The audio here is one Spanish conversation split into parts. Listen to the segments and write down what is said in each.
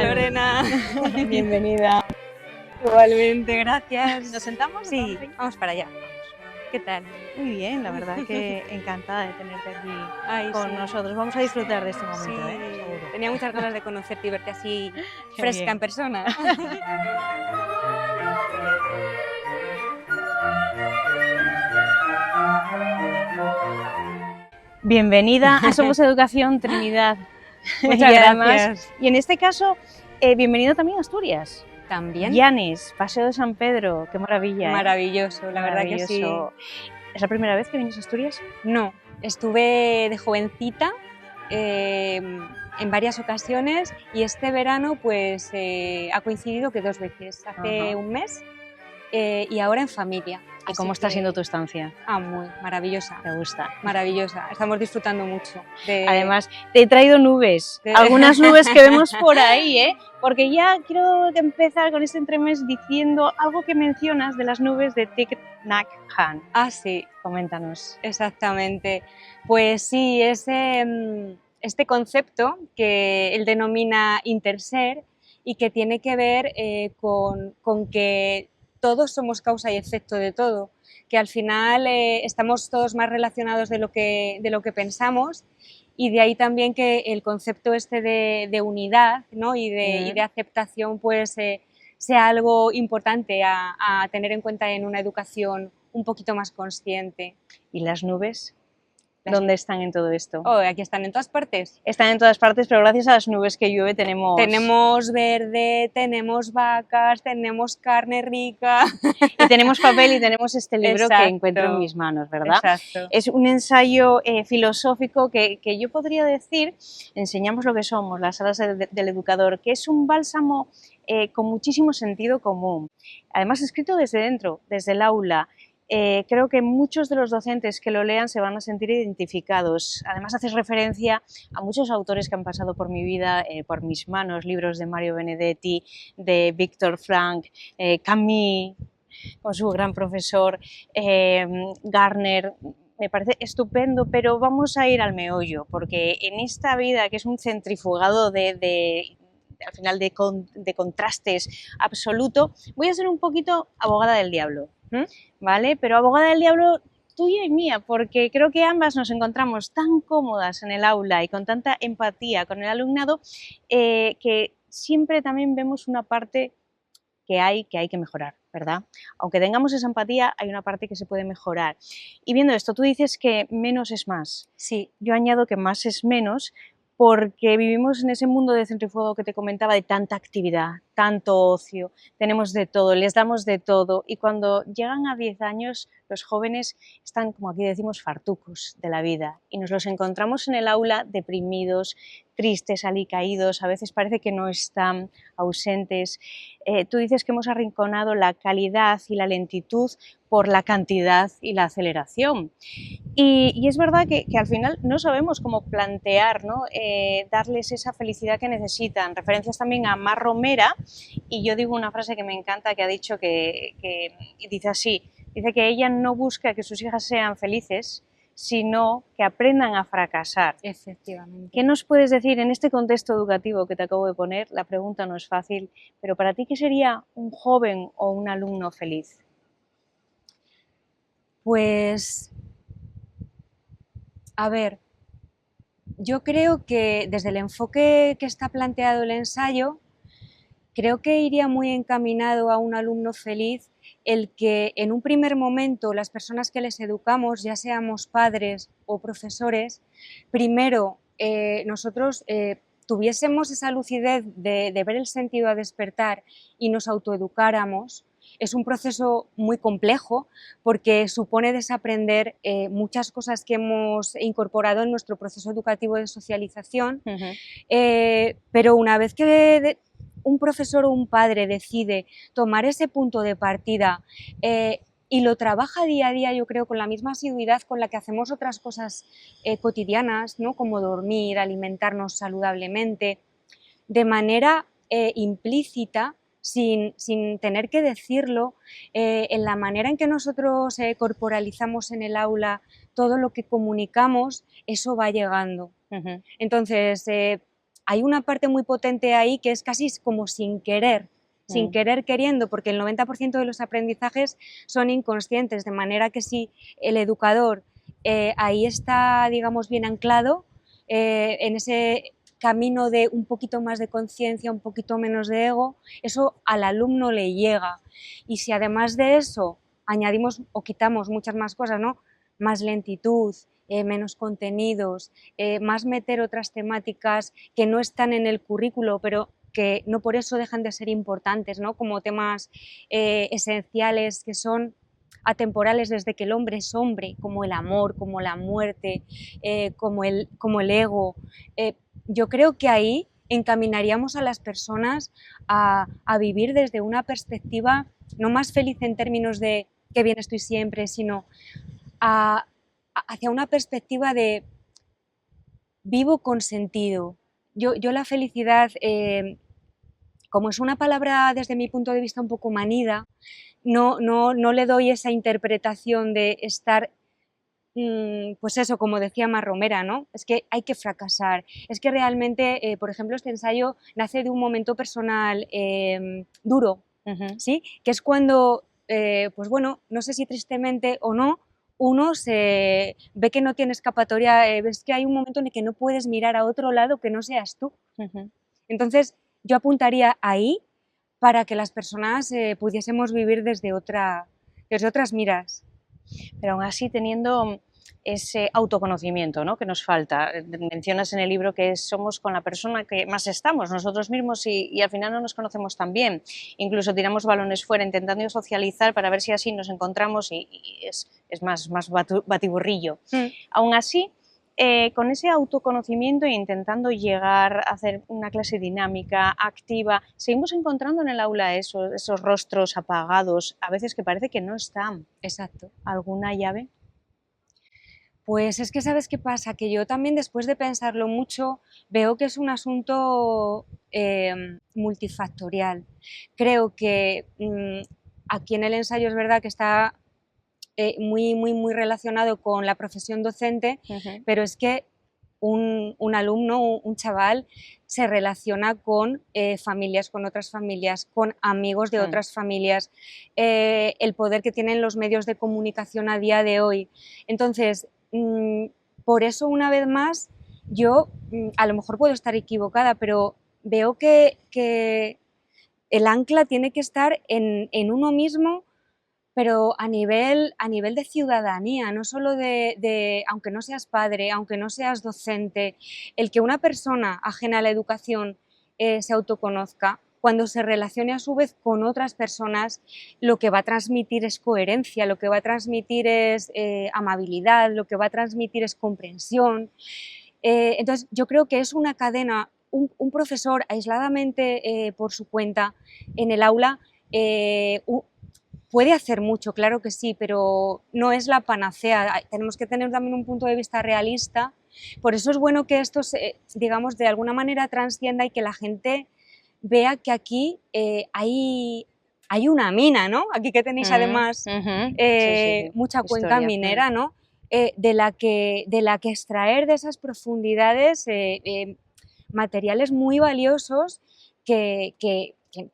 Lorena. Bienvenida. Igualmente, gracias. ¿Nos sentamos? Sí, vamos para allá. ¿Qué tal? Muy bien, la verdad que encantada de tenerte aquí Ay, con sí. nosotros. Vamos a disfrutar de este momento, Sí, seguro. tenía muchas ganas de conocerte y verte así Qué fresca bien. en persona. Bienvenida a Somos Educación Trinidad. Muchas gracias. Y en este caso, bienvenido también a Asturias. También. Llanes, Paseo de San Pedro, qué maravilla. Maravilloso, la verdad que sí. Maravilloso. ¿Es la primera vez que vienes a Asturias? No, estuve de jovencita en varias ocasiones y este verano pues ha coincidido que 2 veces, hace un mes y ahora en familia. ¿Y cómo está siendo tu estancia? Muy maravillosa. ¿Te gusta? Maravillosa, estamos disfrutando mucho. Además, te he traído nubes, algunas nubes que vemos por ahí, porque ya quiero empezar con este entremés diciendo algo que mencionas de las nubes de Thich Nhat Hanh. Ah, sí. Coméntanos. Exactamente. Pues sí, es este concepto que él denomina interser y que tiene que ver con que todos somos causa y efecto de todo, que al final estamos todos más relacionados de lo que pensamos, y de ahí también que el concepto este de unidad, ¿no? y de aceptación pues sea algo importante a tener en cuenta en una educación un poquito más consciente. ¿Y las nubes? ¿Dónde están en todo esto? Oh, aquí están en todas partes. Están en todas partes, pero gracias a las nubes que llueve tenemos... Tenemos verde, tenemos vacas, tenemos carne rica. Y tenemos papel y tenemos este libro Exacto. Que encuentro en mis manos, ¿verdad? Exacto. Es un ensayo filosófico que yo podría decir, enseñamos lo que somos, las alas del educador, que es un bálsamo con muchísimo sentido común. Además, escrito desde dentro, desde el aula. Creo que muchos de los docentes que lo lean se van a sentir identificados. Además, haces referencia a muchos autores que han pasado por mi vida, por mis manos, libros de Mario Benedetti, de Viktor Frankl, Camus, con su gran profesor, Gardner. Me parece estupendo, pero vamos a ir al meollo, porque en esta vida, que es un centrifugado al final de contrastes absoluto, voy a ser un poquito abogada del diablo, ¿vale? Pero abogada del diablo tuya y mía, porque creo que ambas nos encontramos tan cómodas en el aula y con tanta empatía con el alumnado que siempre también vemos una parte que hay que mejorar, ¿verdad? Aunque tengamos esa empatía, hay una parte que se puede mejorar. Y viendo esto, tú dices que menos es más. Sí. Yo añado que más es menos, porque vivimos en ese mundo de centrifugo que te comentaba, de tanta actividad, tanto ocio, tenemos de todo, les damos de todo, y cuando llegan a 10 años, los jóvenes están, como aquí decimos, fartucos de la vida, y nos los encontramos en el aula deprimidos, tristes, alicaídos, a veces parece que no están, ausentes. Tú dices que hemos arrinconado la calidad y la lentitud por la cantidad y la aceleración. Y es verdad que al final no sabemos cómo plantear, ¿no? Darles esa felicidad que necesitan. Referencias también a Mar Romera, y yo digo una frase que me encanta, que ha dicho que dice así, dice que ella no busca que sus hijas sean felices, sino que aprendan a fracasar. Efectivamente. ¿Qué nos puedes decir en este contexto educativo que te acabo de poner? La pregunta no es fácil, pero para ti, ¿qué sería un joven o un alumno feliz? Pues, a ver, yo creo que desde el enfoque que está planteado el ensayo, creo que iría muy encaminado a un alumno feliz el que en un primer momento las personas que les educamos, ya seamos padres o profesores, primero nosotros tuviésemos esa lucidez de ver el sentido a despertar y nos autoeducáramos. Es un proceso muy complejo porque supone desaprender muchas cosas que hemos incorporado en nuestro proceso educativo de socialización, pero una vez que un profesor o un padre decide tomar ese punto de partida y lo trabaja día a día, yo creo, con la misma asiduidad con la que hacemos otras cosas cotidianas, ¿no? Como dormir, alimentarnos saludablemente, de manera implícita, sin tener que decirlo, en la manera en que nosotros corporalizamos en el aula todo lo que comunicamos, eso va llegando. Entonces, hay una parte muy potente ahí que es casi como sin querer queriendo, porque el 90% de los aprendizajes son inconscientes, de manera que si el educador ahí está, digamos, bien anclado en ese camino de un poquito más de conciencia, un poquito menos de ego, eso al alumno le llega. Y si además de eso añadimos o quitamos muchas más cosas, ¿no? Más lentitud, menos contenidos, más meter otras temáticas que no están en el currículo, pero que no por eso dejan de ser importantes, ¿no? Como temas esenciales que son atemporales desde que el hombre es hombre, como el amor, como la muerte, como el ego. Yo creo que ahí encaminaríamos a las personas a vivir desde una perspectiva no más feliz en términos de qué bien estoy siempre, sino hacia una perspectiva de vivo con sentido. Yo la felicidad, como es una palabra desde mi punto de vista un poco manida, no le doy esa interpretación de estar, pues eso, como decía Mar Romera, ¿no? Es que hay que fracasar. Es que realmente, por ejemplo, este ensayo nace de un momento personal duro, ¿sí? Que es cuando, pues bueno, no sé si tristemente o no, uno se ve que no tiene escapatoria, ves que hay un momento en el que no puedes mirar a otro lado que no seas tú. Entonces, yo apuntaría ahí para que las personas pudiésemos vivir desde otras miras. Pero aún así teniendo ese autoconocimiento, ¿no?, que nos falta. Mencionas en el libro que somos con la persona que más estamos, nosotros mismos, y al final no nos conocemos tan bien. Incluso tiramos balones fuera intentando socializar para ver si así nos encontramos y es más batiburrillo. Aún así, con ese autoconocimiento e intentando llegar a hacer una clase dinámica, activa, seguimos encontrando en el aula esos rostros apagados, a veces que parece que no están. Exacto. ¿Alguna llave? Pues es que, ¿sabes qué pasa? Que yo también, después de pensarlo mucho, veo que es un asunto multifactorial. Creo que aquí en el ensayo es verdad que está muy relacionado con la profesión docente, pero es que un alumno, un chaval, se relaciona con familias, con otras familias, con amigos de otras familias, el poder que tienen los medios de comunicación a día de hoy. Entonces, por eso, una vez más, yo a lo mejor puedo estar equivocada, pero veo que el ancla tiene que estar en uno mismo, pero a nivel de ciudadanía, no solo aunque no seas padre, aunque no seas docente, el que una persona ajena a la educación se autoconozca, cuando se relacione a su vez con otras personas, lo que va a transmitir es coherencia, lo que va a transmitir es amabilidad, lo que va a transmitir es comprensión. Entonces, yo creo que es una cadena, un profesor aisladamente por su cuenta en el aula, puede hacer mucho, claro que sí, pero no es la panacea. Tenemos que tener también un punto de vista realista. Por eso es bueno que esto, digamos, de alguna manera transcienda y que la gente vea que aquí hay una mina, ¿no? Aquí que tenéis además mucha cuenca minera, ¿no? De la que extraer de esas profundidades materiales muy valiosos que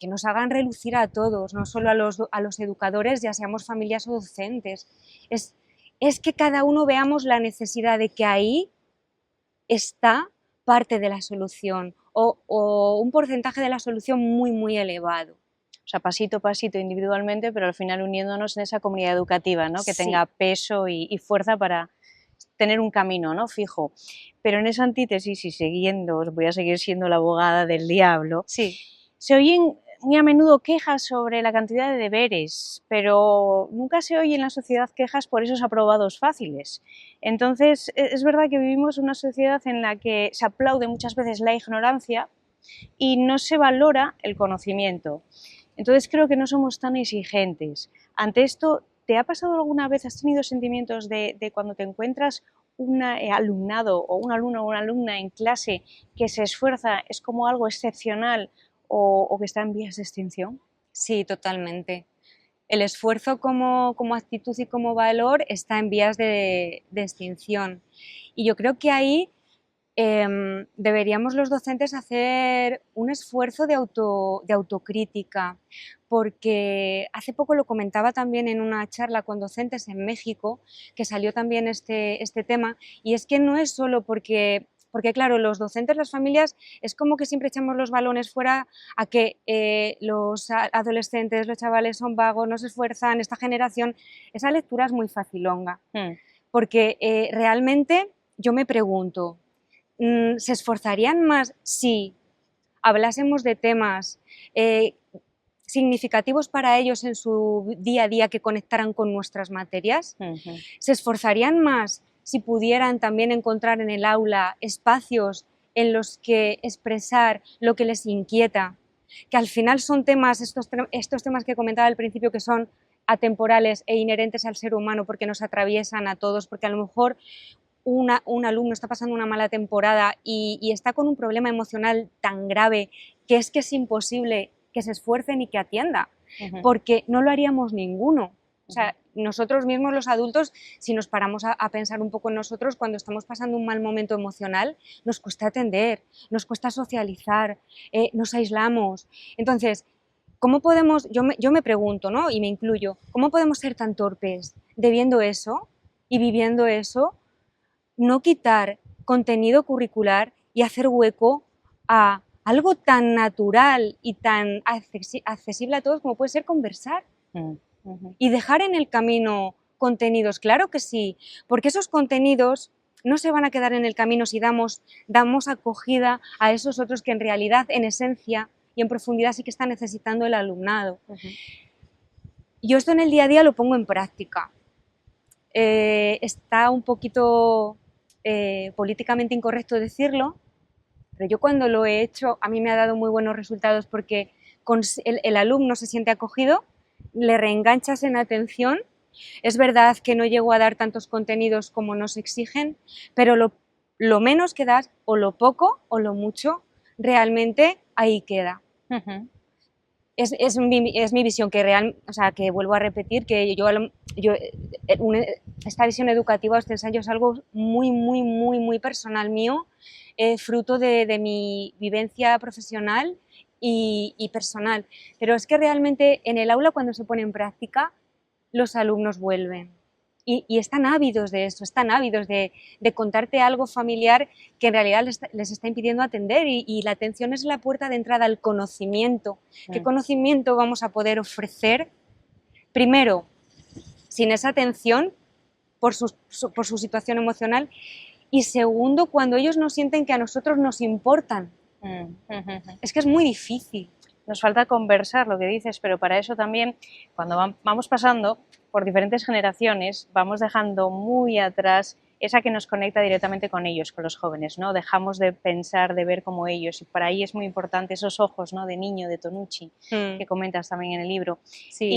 nos hagan relucir a todos, no solo a los educadores, ya seamos familias o docentes. Es que cada uno veamos la necesidad de que ahí está parte de la solución o un porcentaje de la solución muy elevado. O sea, pasito a pasito individualmente, pero al final uniéndonos en esa comunidad educativa, ¿no? Que tenga peso y fuerza para tener un camino, ¿no?, fijo. Pero en esa antítesis, y siguiendo, voy a seguir siendo la abogada del diablo, se oyen muy a menudo quejas sobre la cantidad de deberes, pero nunca se oye en la sociedad quejas por esos aprobados fáciles. Entonces, es verdad que vivimos una sociedad en la que se aplaude muchas veces la ignorancia y no se valora el conocimiento. Entonces, creo que no somos tan exigentes. Ante esto, ¿te ha pasado alguna vez, has tenido sentimientos de cuando te encuentras un alumnado o un alumno o una alumna en clase que se esfuerza, es como algo excepcional o que está en vías de extinción? Sí, totalmente. El esfuerzo como actitud y como valor está en vías de extinción. Y yo creo que ahí deberíamos los docentes hacer un esfuerzo de autocrítica, porque hace poco lo comentaba también en una charla con docentes en México, que salió también este tema, y es que no es solo porque claro, los docentes, las familias, es como que siempre echamos los balones fuera a que los adolescentes, los chavales son vagos, no se esfuerzan, esta generación, esa lectura es muy facilonga, porque realmente yo me pregunto, ¿se esforzarían más si hablásemos de temas significativos para ellos en su día a día que conectaran con nuestras materias? ¿Se esforzarían más si pudieran también encontrar en el aula espacios en los que expresar lo que les inquieta? Que al final son temas, estos temas que comentaba al principio, que son atemporales e inherentes al ser humano porque nos atraviesan a todos, porque a lo mejor un alumno está pasando una mala temporada y está con un problema emocional tan grave que es imposible que se esfuercen y que atienda, porque no lo haríamos ninguno. O sea, nosotros mismos los adultos, si nos paramos a pensar un poco en nosotros, cuando estamos pasando un mal momento emocional, nos cuesta atender, nos cuesta socializar, nos aislamos. Entonces, ¿cómo podemos, yo me pregunto, ¿no? Y me incluyo, ¿cómo podemos ser tan torpes de viendo eso y viviendo eso, no quitar contenido curricular y hacer hueco a algo tan natural y tan accesible a todos como puede ser conversar? Y dejar en el camino contenidos? Claro que sí, porque esos contenidos no se van a quedar en el camino si damos acogida a esos otros que en realidad, en esencia y en profundidad, sí que está necesitando el alumnado. Yo esto en el día a día lo pongo en práctica. Está un poquito políticamente incorrecto decirlo, pero yo cuando lo he hecho a mí me ha dado muy buenos resultados, porque el alumno se siente acogido, le reenganchas en atención. Es verdad que no llego a dar tantos contenidos como nos exigen, pero lo menos que das, o lo poco o lo mucho, realmente ahí queda. Es mi visión, que vuelvo a repetir, que esta visión educativa, este ensayo, es algo muy personal mío, fruto de mi vivencia profesional y personal. Pero es que realmente en el aula, cuando se pone en práctica, los alumnos vuelven. Y están ávidos de eso, están ávidos de contarte algo familiar que en realidad les está impidiendo atender, y la atención es la puerta de entrada al conocimiento. ¿Qué conocimiento vamos a poder ofrecer? Primero, sin esa atención por su situación emocional, y segundo, cuando ellos no sienten que a nosotros nos importan. Es que es muy difícil. Nos falta conversar, lo que dices, pero para eso también, cuando vamos pasando por diferentes generaciones, vamos dejando muy atrás esa que nos conecta directamente con ellos, con los jóvenes, ¿no? Dejamos de pensar, de ver como ellos, y para ahí es muy importante esos ojos, ¿no?, de niño, de Tonucci, que comentas también en el libro. Sí.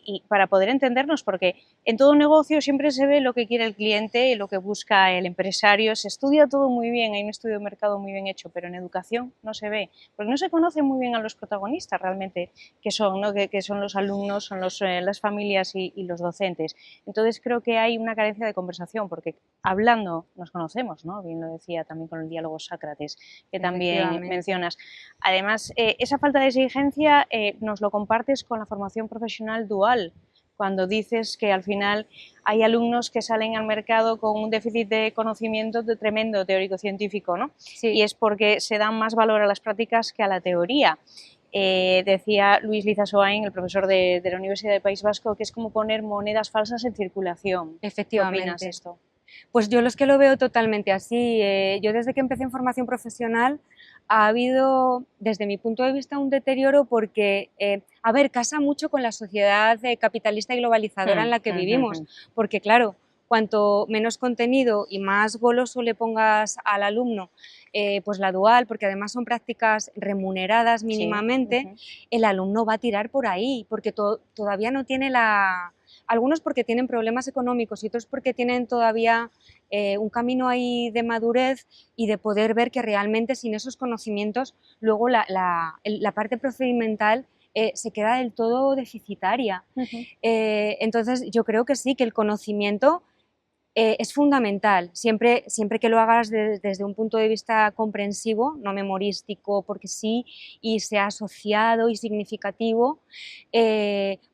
Y para poder entendernos, porque en todo negocio siempre se ve lo que quiere el cliente y lo que busca el empresario, se estudia todo muy bien, hay un estudio de mercado muy bien hecho, pero en educación no se ve, porque no se conoce muy bien a los protagonistas realmente, que son, ¿no?, que son los alumnos, son las familias y los docentes. Entonces creo que hay una carencia de conversación, porque hablando nos conocemos, ¿no? Bien lo decía también con el diálogo Sócrates, que también mencionas. Además, esa falta de exigencia nos lo compartes con la formación profesional dual, cuando dices que al final hay alumnos que salen al mercado con un déficit de conocimiento tremendo teórico-científico, ¿no? Sí. Y es porque se dan más valor a las prácticas que a la teoría. Decía Luis Lizasoain, el profesor de la Universidad del País Vasco, que es como poner monedas falsas en circulación. Efectivamente. ¿Qué opinas de esto? Pues yo es que lo veo totalmente así. Yo desde que empecé en formación profesional ha habido, desde mi punto de vista, un deterioro porque, casa mucho con la sociedad capitalista y globalizadora en la que vivimos, porque claro, cuanto menos contenido y más goloso le pongas al alumno, pues la dual, porque además son prácticas remuneradas mínimamente, el alumno va a tirar por ahí, porque todavía no tiene algunos porque tienen problemas económicos y otros porque tienen todavía un camino ahí de madurez y de poder ver que realmente sin esos conocimientos luego la parte procedimental se queda del todo deficitaria. Entonces yo creo que sí, que el conocimiento Es fundamental, siempre que lo hagas desde un punto de vista comprensivo, no memorístico, porque sí, y sea asociado y significativo,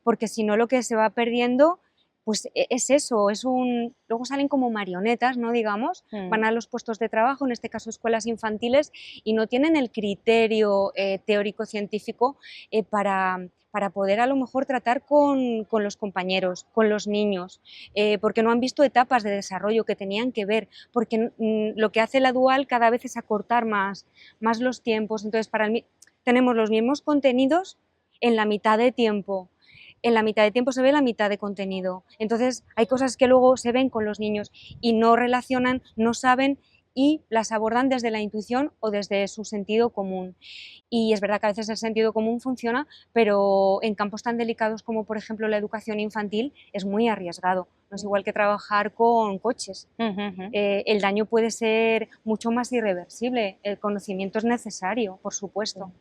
porque si no lo que se va perdiendo pues es eso, luego salen como marionetas, ¿no? Digamos, van a los puestos de trabajo, en este caso escuelas infantiles, y no tienen el criterio teórico-científico para poder a lo mejor tratar con los compañeros, con los niños, porque no han visto etapas de desarrollo que tenían que ver, porque lo que hace la dual cada vez es acortar más los tiempos, entonces tenemos los mismos contenidos en la mitad de tiempo. En la mitad de tiempo se ve la mitad de contenido. Entonces hay cosas que luego se ven con los niños y no relacionan, no saben y las abordan desde la intuición o desde su sentido común. Y es verdad que a veces el sentido común funciona, pero en campos tan delicados como por ejemplo la educación infantil es muy arriesgado. No es igual que trabajar con coches. El daño puede ser mucho más irreversible. El conocimiento es necesario, por supuesto.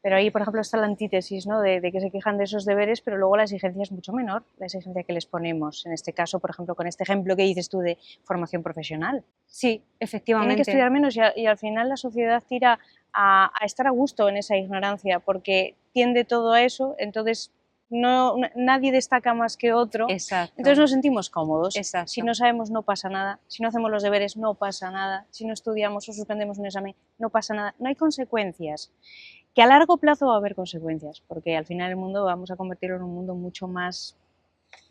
Pero ahí, por ejemplo, está la antítesis, ¿no? de que se quejan de esos deberes, pero luego la exigencia es mucho menor, la exigencia que les ponemos. En este caso, por ejemplo, con este ejemplo que dices tú de formación profesional. Sí, efectivamente. Tienen que estudiar menos y al final la sociedad tira a estar a gusto en esa ignorancia, porque tiende todo a eso, entonces nadie destaca más que otro. Exacto. Entonces nos sentimos cómodos. Exacto. Si no sabemos no pasa nada, si no hacemos los deberes no pasa nada, si no estudiamos o suspendemos un examen no pasa nada, no hay consecuencias. Que a largo plazo va a haber consecuencias, porque al final el mundo vamos a convertirlo en un mundo mucho más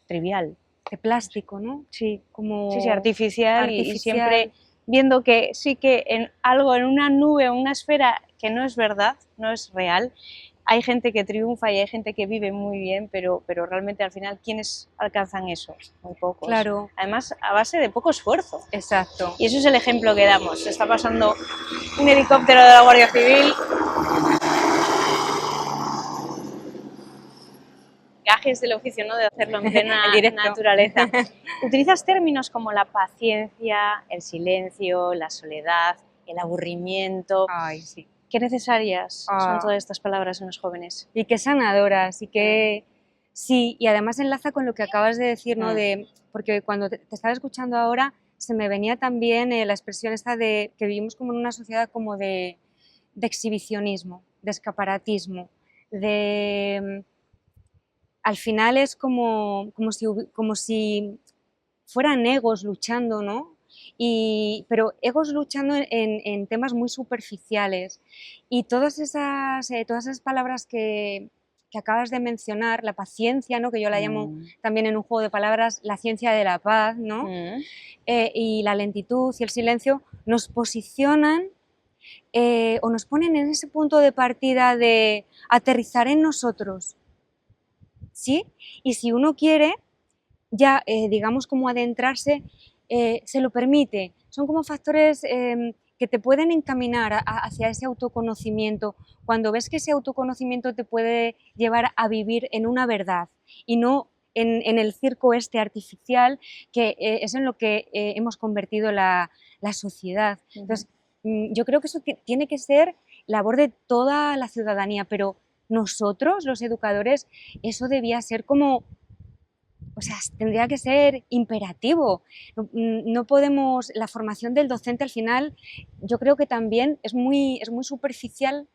trivial. De plástico, ¿no? Sí, como sí, artificial. Y siempre viendo que sí que en algo, en una nube o una esfera que no es verdad, no es real, hay gente que triunfa y hay gente que vive muy bien, pero realmente al final, ¿quiénes alcanzan eso? Muy pocos. Claro. Además, a base de poco esfuerzo. Exacto. Y eso es el ejemplo que damos. Se está pasando un helicóptero de la Guardia Civil. Gajes del oficio, ¿no? De hacerlo en plena naturaleza. Utilizas términos como la paciencia, el silencio, la soledad, el aburrimiento. Ay, sí. Qué necesarias son todas estas palabras en los jóvenes. Y qué sanadoras, y que sí, y además enlaza con lo que acabas de decir, ¿no? Porque cuando te estaba escuchando ahora se me venía también la expresión esta de que vivimos como en una sociedad como de exhibicionismo, de escaparatismo, al final es como si fueran egos luchando, ¿no? Pero egos luchando en temas muy superficiales. Y todas esas palabras que acabas de mencionar, la paciencia, ¿no? Que yo la llamo también en un juego de palabras la ciencia de la paz, ¿no? Y la lentitud y el silencio nos posicionan o nos ponen en ese punto de partida de aterrizar en nosotros, ¿sí? Y si uno quiere ya, digamos, como adentrarse, se lo permite. Son como factores que te pueden encaminar hacia ese autoconocimiento, cuando ves que ese autoconocimiento te puede llevar a vivir en una verdad y no en el circo este artificial que es en lo que hemos convertido la sociedad. Entonces, yo creo que eso tiene que ser labor de toda la ciudadanía, pero nosotros, los educadores, eso debía ser como... O sea, tendría que ser imperativo. No podemos, la formación del docente al final, yo creo que también es muy superficial,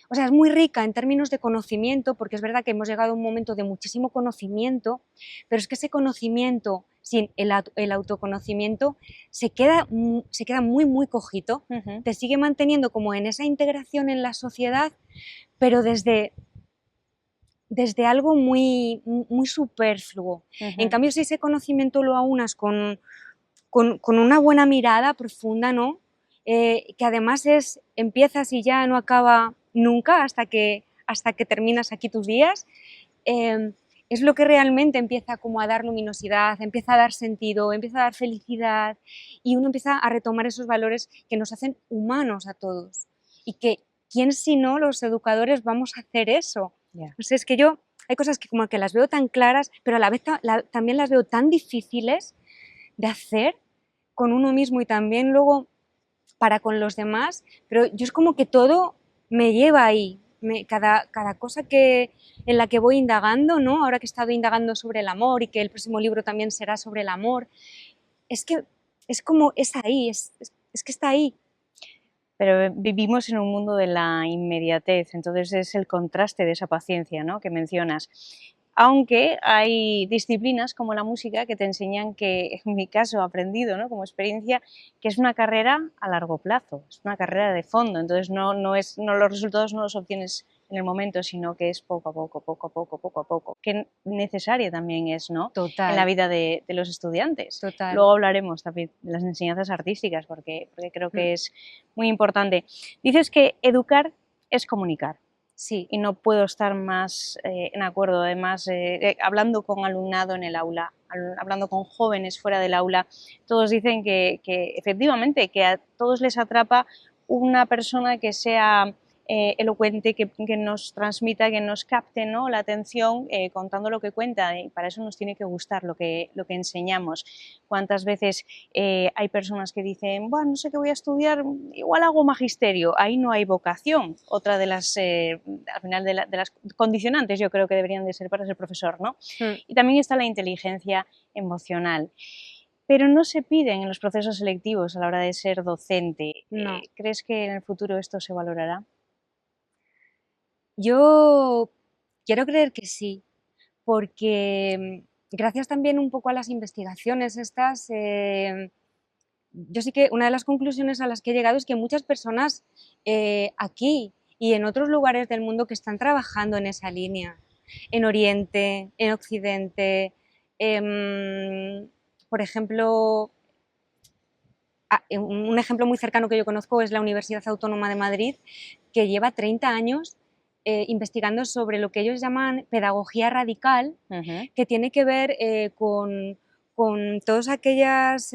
o sea, es muy rica en términos de conocimiento, porque es verdad que hemos llegado a un momento de muchísimo conocimiento, pero es que ese conocimiento sin el autoconocimiento se queda muy cojito, te sigue manteniendo como en esa integración en la sociedad, pero desde algo muy superfluo. En cambio, si ese conocimiento lo aunas con una buena mirada profunda, ¿no? Que además empiezas y ya no acaba nunca hasta que terminas aquí tus días, es lo que realmente empieza como a dar luminosidad, empieza a dar sentido, empieza a dar felicidad y uno empieza a retomar esos valores que nos hacen humanos a todos. Y que, ¿quién si no los educadores vamos a hacer eso? Yeah. No sé, es que yo hay cosas que como que las veo tan claras, pero a la vez también las veo tan difíciles de hacer con uno mismo y también luego para con los demás, pero yo es como que todo me lleva ahí, cada cosa en la que voy indagando, ¿no? Ahora que he estado indagando sobre el amor y que el próximo libro también será sobre el amor, es que es como, es ahí, es que está ahí. Pero vivimos en un mundo de la inmediatez, entonces es el contraste de esa paciencia, ¿no?, que mencionas. Aunque hay disciplinas como la música que te enseñan que, en mi caso, he aprendido, ¿no?, como experiencia, que es una carrera a largo plazo, es una carrera de fondo, entonces no los resultados no los obtienes en el momento, sino que es poco a poco, poco a poco, poco a poco, que necesaria también es, ¿no?, en la Total, vida de los estudiantes. total. Luego hablaremos también de las enseñanzas artísticas, porque creo Mm, que es muy importante. Dices que educar es comunicar sí, y no puedo estar más en acuerdo. Además, hablando con alumnado en el aula, hablando con jóvenes fuera del aula, todos dicen que efectivamente que a todos les atrapa una persona que sea elocuente, que nos transmita, que nos capte, ¿no?, la atención contando lo que cuenta, y para eso nos tiene que gustar lo que enseñamos. ¿Cuántas veces hay personas que dicen, bueno, no sé qué voy a estudiar, igual hago magisterio? Ahí no hay vocación. Otra de las, al final, de las condicionantes, yo creo que deberían de ser para ser profesor, ¿no? mm, Y también está la inteligencia emocional. Pero no se piden en los procesos selectivos a la hora de ser docente. no. ¿Crees que en el futuro esto se valorará? Yo quiero creer que sí, porque gracias también un poco a las investigaciones estas, yo sí que una de las conclusiones a las que he llegado es que muchas personas aquí y en otros lugares del mundo que están trabajando en esa línea, en Oriente, en Occidente, por ejemplo, un ejemplo muy cercano que yo conozco es la Universidad Autónoma de Madrid, que lleva 30 años investigando sobre lo que ellos llaman pedagogía radical, que tiene que ver con todas aquellas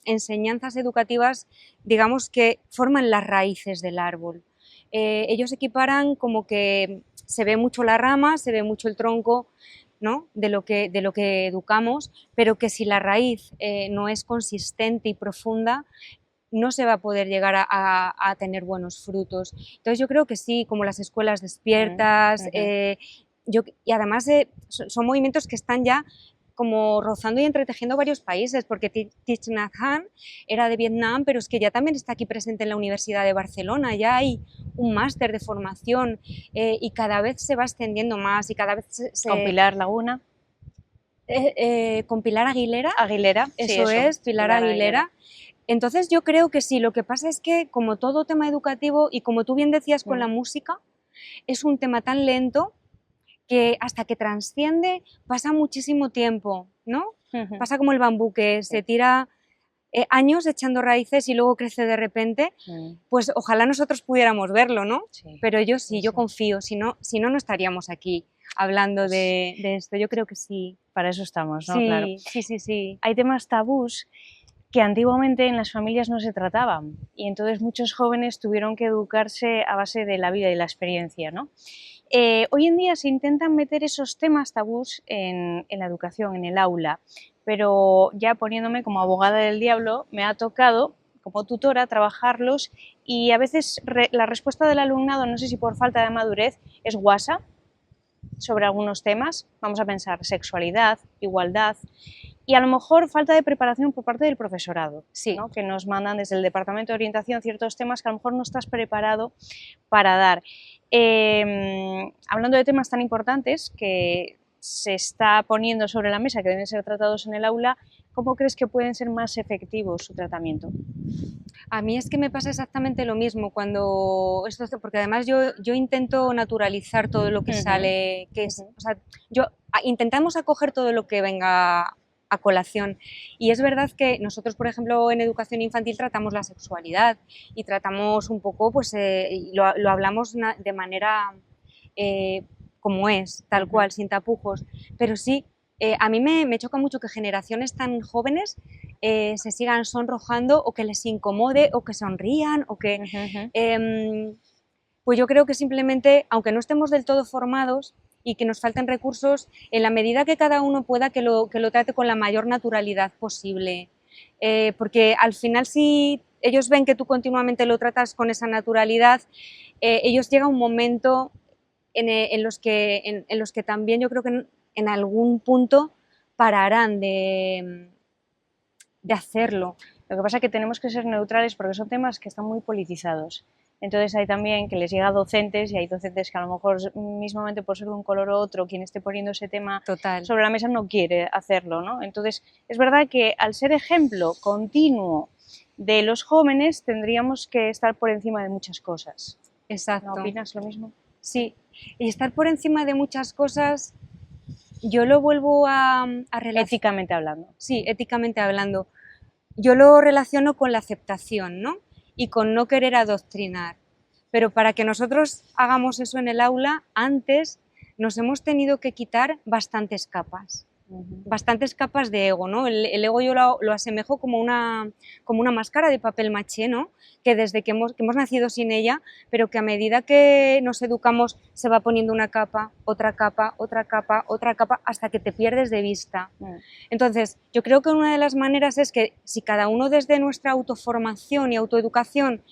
enseñanzas educativas, digamos, que forman las raíces del árbol. Ellos equiparan como que se ve mucho la rama, se ve mucho el tronco, ¿no?, de lo que educamos, pero que si la raíz no es consistente y profunda, no se va a poder llegar a tener buenos frutos. Entonces yo creo que sí, como las escuelas despiertas, y además son movimientos que están ya como rozando y entretejiendo varios países, porque Thich Nhat Hanh era de Vietnam, pero es que ya también está aquí presente en la Universidad de Barcelona, ya hay un máster de formación y cada vez se va extendiendo más y cada vez Con Pilar Laguna. con Pilar Aguilera, Aguilera, sí, eso eso. es, Pilar Aguilera. Entonces yo creo que sí, lo que pasa es que como todo tema educativo y como tú bien decías con la música, es un tema tan lento que hasta que trasciende pasa muchísimo tiempo, ¿no? Pasa como el bambú que se tira años echando raíces y luego crece de repente, pues ojalá nosotros pudiéramos verlo, ¿no? Sí, Pero yo sí, sí, yo sí. confío, si no, no estaríamos aquí hablando Pues de esto, yo creo que sí. para eso estamos, ¿no? Claro. Sí, sí, sí, sí. Hay temas tabús que antiguamente en las familias no se trataban y entonces muchos jóvenes tuvieron que educarse a base de la vida y la experiencia, ¿no? Hoy en día se intentan meter esos temas tabús en la educación, en el aula, pero ya poniéndome como abogada del diablo, me ha tocado como tutora trabajarlos y a veces la respuesta del alumnado, no sé si por falta de madurez, es guasa sobre algunos temas. Vamos a pensar sexualidad, igualdad, y a lo mejor falta de preparación por parte del profesorado, Sí. ¿no?, que nos mandan desde el departamento de orientación ciertos temas que a lo mejor no estás preparado para dar. Hablando de temas tan importantes que se está poniendo sobre la mesa, que deben ser tratados en el aula, ¿cómo crees que pueden ser más efectivos su tratamiento? A mí es que me pasa exactamente lo mismo cuando porque además yo intento naturalizar todo lo que sale, que es, o sea, intentamos acoger todo lo que venga a colación. Y es verdad que nosotros, por ejemplo, en educación infantil tratamos la sexualidad y tratamos un poco, pues lo hablamos de manera como es, tal cual, sin tapujos. Pero sí, a mí me choca mucho que generaciones tan jóvenes se sigan sonrojando o que les incomode o que sonrían o que... pues yo creo que simplemente, aunque no estemos del todo formados y que nos falten recursos, en la medida que cada uno pueda, que lo trate con la mayor naturalidad posible. Porque al final, si ellos ven que tú continuamente lo tratas con esa naturalidad, ellos llega un momento en los que también yo creo que en algún punto pararán de hacerlo. Lo que pasa es que tenemos que ser neutrales porque son temas que están muy politizados. Entonces hay también que les llega a docentes y hay docentes que a lo mejor mismamente por ser de un color u otro quien esté poniendo ese tema Total. sobre la mesa no quiere hacerlo, ¿no? Entonces es verdad que al ser ejemplo continuo de los jóvenes tendríamos que estar por encima de muchas cosas. Exacto. ¿No opinas lo mismo? Sí, y estar por encima de muchas cosas, yo lo vuelvo a relacionar. Éticamente hablando. Sí, éticamente hablando. Yo lo relaciono con la aceptación, ¿no? Y con no querer adoctrinar. Pero para que nosotros hagamos eso en el aula, antes nos hemos tenido que quitar bastantes capas. Bastantes capas de ego, ¿no? El ego yo lo asemejo como una máscara de papel maché, ¿no? Que desde que hemos nacido sin ella, pero que a medida que nos educamos se va poniendo una capa, otra capa, otra capa, otra capa, hasta que te pierdes de vista. Entonces, yo creo que una de las maneras es que si cada uno desde nuestra autoformación y autoeducación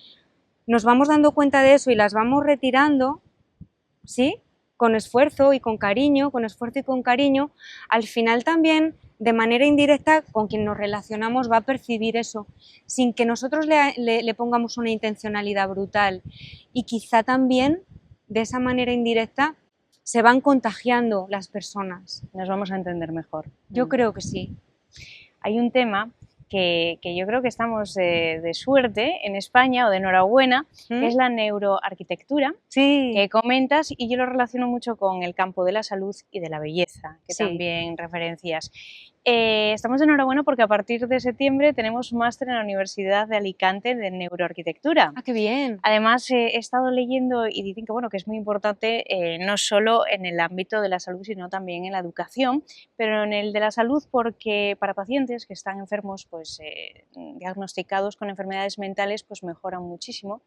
nos vamos dando cuenta de eso y las vamos retirando, ¿sí?, con esfuerzo y con cariño, al final también, de manera indirecta, con quien nos relacionamos va a percibir eso, sin que nosotros le pongamos una intencionalidad brutal. Y quizá también, de esa manera indirecta, se van contagiando las personas. Nos vamos a entender mejor. Yo creo que sí. Hay un tema que yo creo que estamos de suerte en España, o de enhorabuena, que es la neuroarquitectura, sí, que comentas, y yo lo relaciono mucho con el campo de la salud y de la belleza, que sí, también referencias. Estamos de enhorabuena porque a partir de septiembre tenemos un máster en la Universidad de Alicante de neuroarquitectura. ¡Ah, qué bien! Además, he estado leyendo y dicen que, bueno, que es muy importante no solo en el ámbito de la salud, sino también en la educación, pero en el de la salud porque para pacientes que están enfermos, pues diagnosticados con enfermedades mentales, pues mejoran muchísimo.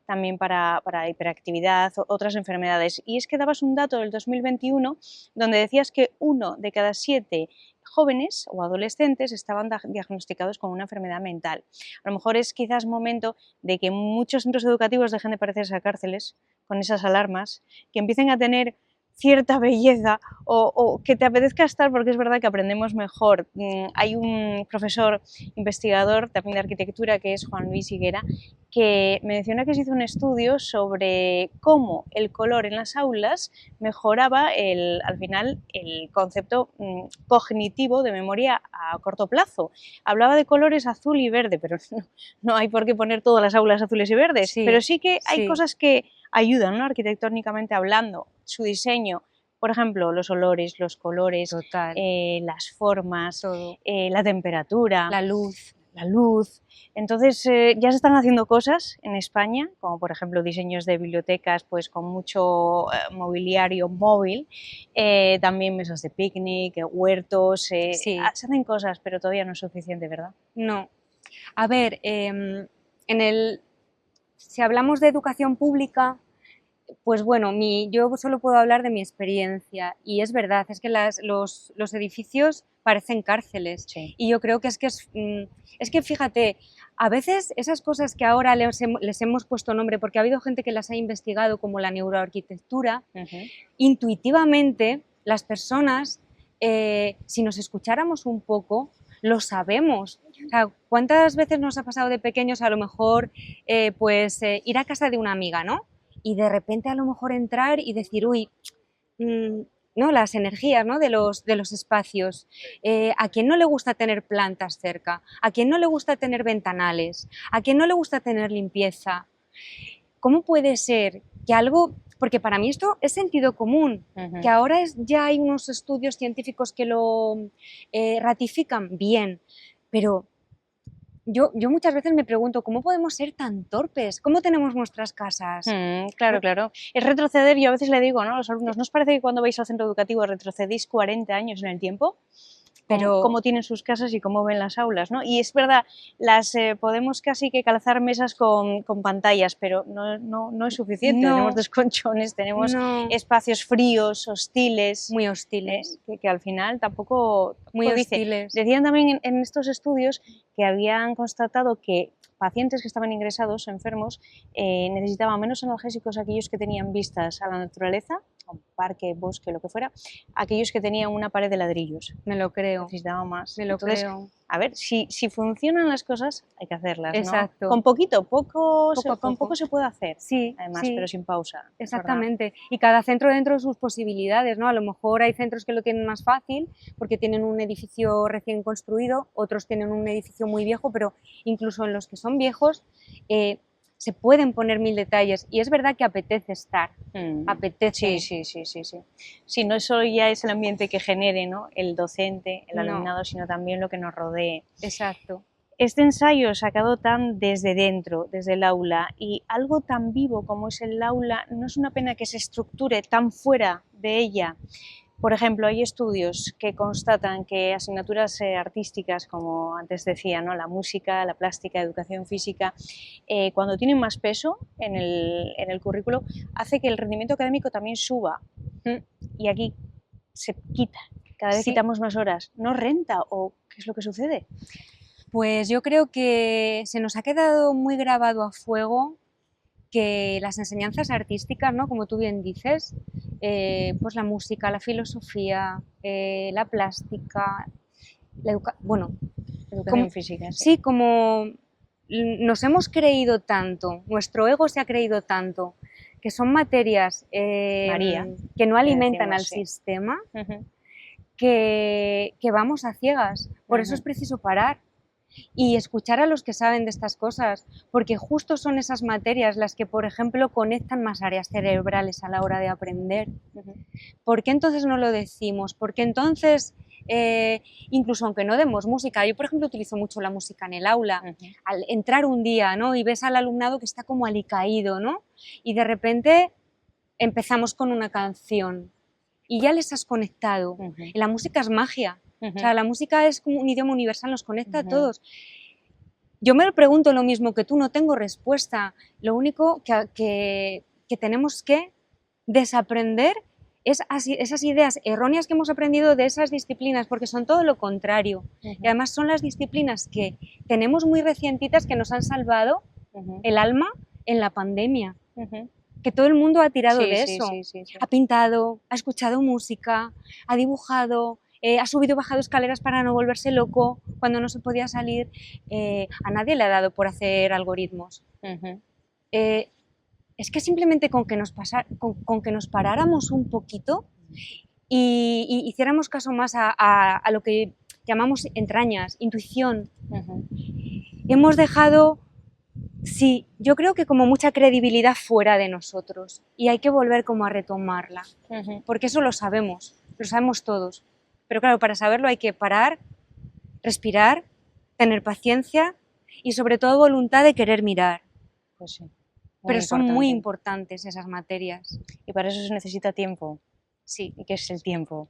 También para hiperactividad, otras enfermedades. Y es que dabas un dato del 2021 donde decías que 1 de cada 7 jóvenes o adolescentes estaban diagnosticados con una enfermedad mental. A lo mejor es quizás momento de que muchos centros educativos dejen de parecerse a cárceles con esas alarmas, que empiecen a tener cierta belleza o que te apetezca estar, porque es verdad que aprendemos mejor. Hay un profesor investigador también de arquitectura que es Juan Luis Higuera, que menciona que se hizo un estudio sobre cómo el color en las aulas mejoraba al final el concepto cognitivo de memoria a corto plazo. Hablaba de colores azul y verde, pero no hay por qué poner todas las aulas azules y verdes, Sí, pero sí que hay sí. cosas que ayudan, ¿no?, arquitectónicamente hablando, su diseño, por ejemplo, los olores, los colores, Total. las formas, Todo. la temperatura, La luz. Entonces ya se están haciendo cosas en España, como por ejemplo diseños de bibliotecas pues con mucho mobiliario móvil, también mesas de picnic, huertos, Sí. se hacen cosas, pero todavía no es suficiente, ¿verdad? No. A ver, si hablamos de educación pública, pues bueno, yo solo puedo hablar de mi experiencia y es verdad, es que los edificios parecen cárceles. Sí. Y yo creo que es que fíjate, a veces esas cosas que ahora les hemos puesto nombre, porque ha habido gente que las ha investigado, como la neuroarquitectura, intuitivamente las personas, si nos escucháramos un poco, lo sabemos. O sea, ¿cuántas veces nos ha pasado de pequeños a lo mejor ir a casa de una amiga, ¿no? Y de repente a lo mejor entrar y decir, uy, ¿no?, las energías, ¿no?, de los espacios. ¿A quién no le gusta tener plantas cerca? ¿A quién no le gusta tener ventanales? ¿A quién no le gusta tener limpieza? ¿Cómo puede ser que algo, porque para mí esto es sentido común, que ahora ya hay unos estudios científicos que lo ratifican bien, pero yo muchas veces me pregunto, ¿cómo podemos ser tan torpes? ¿Cómo tenemos nuestras casas? Claro, claro. Es retroceder, yo a veces le digo, ¿no?, a los alumnos, ¿no os parece que cuando vais al centro educativo retrocedéis 40 años en el tiempo? Pero cómo tienen sus casas y cómo ven las aulas, ¿no? Y es verdad, podemos casi que calzar mesas con pantallas, pero no es suficiente. No, tenemos desconchones, tenemos espacios fríos, hostiles. Muy hostiles. Que al final tampoco Muy hostiles. Decían también en estos estudios que habían constatado que pacientes que estaban ingresados, enfermos, necesitaban menos analgésicos aquellos que tenían vistas a la naturaleza un parque, bosque, lo que fuera, aquellos que tenían una pared de ladrillos. Me lo creo. Necesitaba más. Me lo Entonces, creo. a ver, si funcionan las cosas, hay que hacerlas, ¿no? Exacto. Con poco, Poco a con poco. poco se puede hacer, Sí, además, sí. pero sin pausa. es verdad. Exactamente. Y cada centro dentro de sus posibilidades, ¿no? A lo mejor hay centros que lo tienen más fácil porque tienen un edificio recién construido, otros tienen un edificio muy viejo, pero incluso en los que son viejos se pueden poner 1000 detalles y es verdad que apetece estar, apetece. Sí. Sí, no solo ya es el ambiente que genere, ¿no? El docente, el alumnado, sino también lo que nos rodee. Exacto. Este ensayo sacado tan desde dentro, desde el aula, y algo tan vivo como es el aula, no es una pena que se estructure tan fuera de ella. Por ejemplo, hay estudios que constatan que asignaturas artísticas, como antes decía, ¿no? La música, la plástica, educación física, cuando tienen más peso en el currículo, hace que el rendimiento académico también suba. Y aquí se quita, cada vez quitamos más horas. ¿No renta o qué es lo que sucede? Pues yo creo que se nos ha quedado muy grabado a fuego que las enseñanzas artísticas, ¿no? Como tú bien dices, pues la música, la filosofía, la plástica, educación física. Sí, como nos hemos creído tanto, nuestro ego se ha creído tanto, que son materias que no alimentan al sistema, que vamos a ciegas. Por eso es preciso parar y escuchar a los que saben de estas cosas, porque justo son esas materias las que, por ejemplo, conectan más áreas cerebrales a la hora de aprender. ¿Por qué entonces no lo decimos? Porque entonces, incluso aunque no demos música, yo por ejemplo utilizo mucho la música en el aula, al entrar un día, ¿no? Y ves al alumnado que está como alicaído, ¿no? Y de repente empezamos con una canción y ya les has conectado. Y la música es magia. O sea, la música es como un idioma universal, nos conecta a todos. Yo me pregunto lo mismo que tú, no tengo respuesta. Lo único que tenemos que desaprender es esas ideas erróneas que hemos aprendido de esas disciplinas, porque son todo lo contrario. Y además son las disciplinas que tenemos muy recientitas que nos han salvado el alma en la pandemia. Que todo el mundo ha tirado de eso. Ha pintado, ha escuchado música, ha dibujado, ha subido y bajado escaleras para no volverse loco cuando no se podía salir. A nadie le ha dado por hacer algoritmos. Es que simplemente con que nos paráramos un poquito y hiciéramos caso más a lo que llamamos entrañas, intuición. Hemos dejado, sí, yo creo que como mucha credibilidad fuera de nosotros y hay que volver como a retomarla, porque eso lo sabemos todos. Pero claro, para saberlo hay que parar, respirar, tener paciencia y sobre todo voluntad de querer mirar. Pues sí. Pero son muy importantes esas materias. Y para eso se necesita tiempo. Sí. ¿Y qué es el tiempo?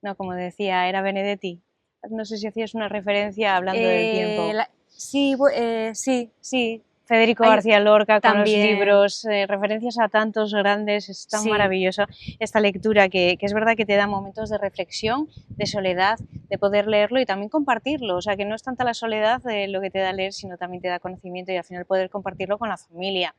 No, como decía, era Benedetti. No sé si hacías una referencia hablando del tiempo. Sí. Federico García Lorca con también. Los libros, referencias a tantos grandes, es tan maravillosa esta lectura que es verdad que te da momentos de reflexión, de soledad, de poder leerlo y también compartirlo, o sea que no es tanta la soledad de lo que te da leer, sino también te da conocimiento y al final poder compartirlo con la familia.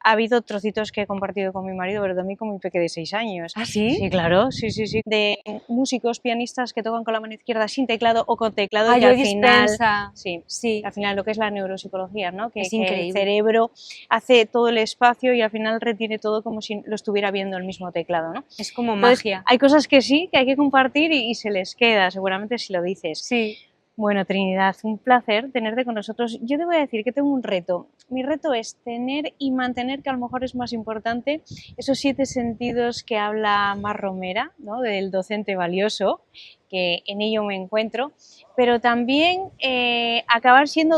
Ha habido trocitos que he compartido con mi marido, pero también con mi peque de 6 años. ¿Ah, sí? Sí, claro, sí. De músicos, pianistas que tocan con la mano izquierda sin teclado o con teclado. Ah, y al final, sí. Al final lo que es la neuropsicología, ¿no? Que, es increíble. El cerebro hace todo el espacio y al final retiene todo como si lo estuviera viendo el mismo teclado, ¿no? Es como magia. Hay cosas que sí, que hay que compartir y se les queda, seguramente si lo dices. Sí. Bueno, Trinidad, un placer tenerte con nosotros. Yo te voy a decir que tengo un reto. Mi reto es tener y mantener, que a lo mejor es más importante, esos 7 sentidos que habla Mar Romera, ¿no? Del docente valioso, que en ello me encuentro, pero también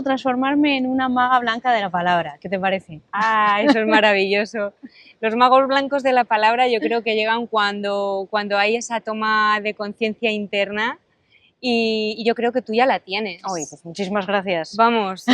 transformarme en una maga blanca de la palabra. ¿Qué te parece? Ah, eso es maravilloso. Los magos blancos de la palabra yo creo que llegan cuando hay esa toma de conciencia interna. Y yo creo que tú ya la tienes. Oye, pues muchísimas gracias. Vamos,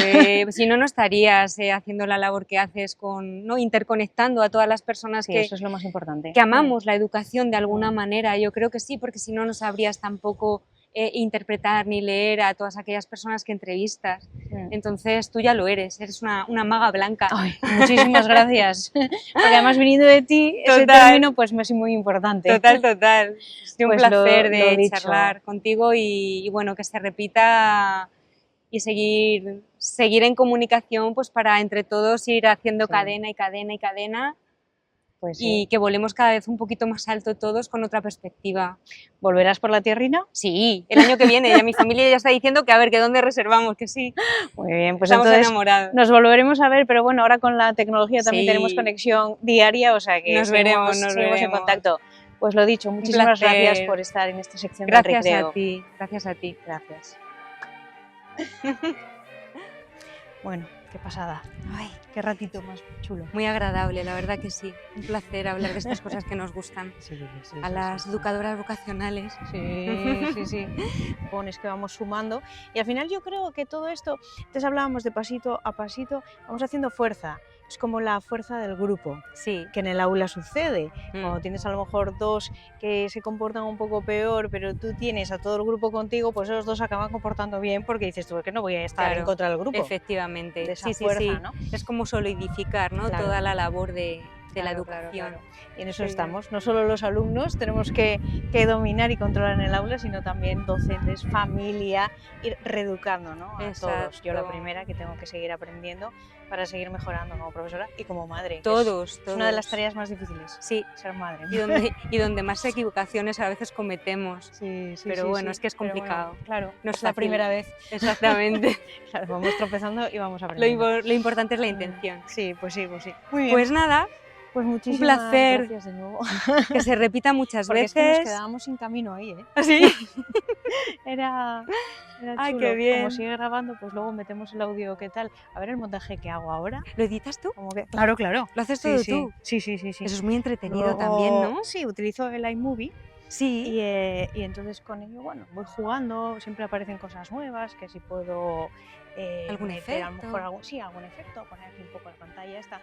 si no, no estarías haciendo la labor que haces ¿no? Interconectando a todas las personas eso es lo más importante. Que amamos la educación de alguna manera. Yo creo que sí, porque si no, no sabrías tampoco interpretar ni leer a todas aquellas personas que entrevistas. Entonces tú ya lo eres una maga blanca. Ay, muchísimas gracias. Porque además viniendo de ti, ese término pues me es muy importante. Total. Es un Pues placer lo de dicho. charlar contigo y bueno, que se repita y seguir en comunicación pues para entre todos ir haciendo cadena y cadena y cadena. Pues y que volemos cada vez un poquito más alto todos con otra perspectiva. ¿Volverás por la tierrina? Sí, el año que viene. Ya mi familia ya está diciendo que a ver, que dónde reservamos, que sí. Muy bien, pues estamos entonces enamorados. Nos volveremos a ver, pero bueno, ahora con la tecnología también tenemos conexión diaria, o sea que nos veremos en contacto. Pues lo dicho, muchísimas gracias por estar en esta sección del recreo. Gracias a ti. Gracias. Bueno, qué pasada. Ay, qué ratito más chulo. Muy agradable, la verdad que sí. Un placer hablar de estas cosas que nos gustan. A las educadoras vocacionales. Sí. Pones que vamos sumando. Y al final yo creo que todo esto, antes hablábamos de pasito a pasito, vamos haciendo fuerza. Es como la fuerza del grupo, que en el aula sucede. Cuando tienes a lo mejor dos que se comportan un poco peor, pero tú tienes a todo el grupo contigo, pues esos dos acaban comportando bien porque dices tú, que no voy a estar en contra del grupo. Efectivamente. De esa fuerza, ¿no? Es como solidificar, ¿no? Toda la labor de la educación. Y en eso estamos. No solo los alumnos tenemos que dominar y controlar en el aula, sino también docentes, familia, ir reeducando, ¿no? A todos. Yo la primera que tengo que seguir aprendiendo para seguir mejorando como profesora y como madre. Todos. Es una de las tareas más difíciles. Sí. Ser madre. Y donde más equivocaciones a veces cometemos. Pero bueno, es que es complicado. Bueno, claro, no es la primera vez. Exactamente. Claro, vamos tropezando y vamos aprendiendo. Lo importante es la intención. Sí. Muy bien. Pues nada. Pues muchísimas placer. Gracias de nuevo. Que se repita muchas Porque veces. Es que nos quedábamos sin camino ahí, ¿eh? ¿Sí? Era chulo. Ay, qué bien. Como sigue grabando, pues luego metemos el audio, ¿qué tal? A ver el montaje que hago ahora. ¿Lo editas tú? Claro. ¿Lo haces todo tú? Sí. Eso es muy entretenido también, ¿no? Sí, utilizo el iMovie. Sí. Y entonces con ello, bueno, voy jugando, siempre aparecen cosas nuevas, que si puedo ¿algún efecto? A lo mejor algún efecto, poner aquí un poco la pantalla esta.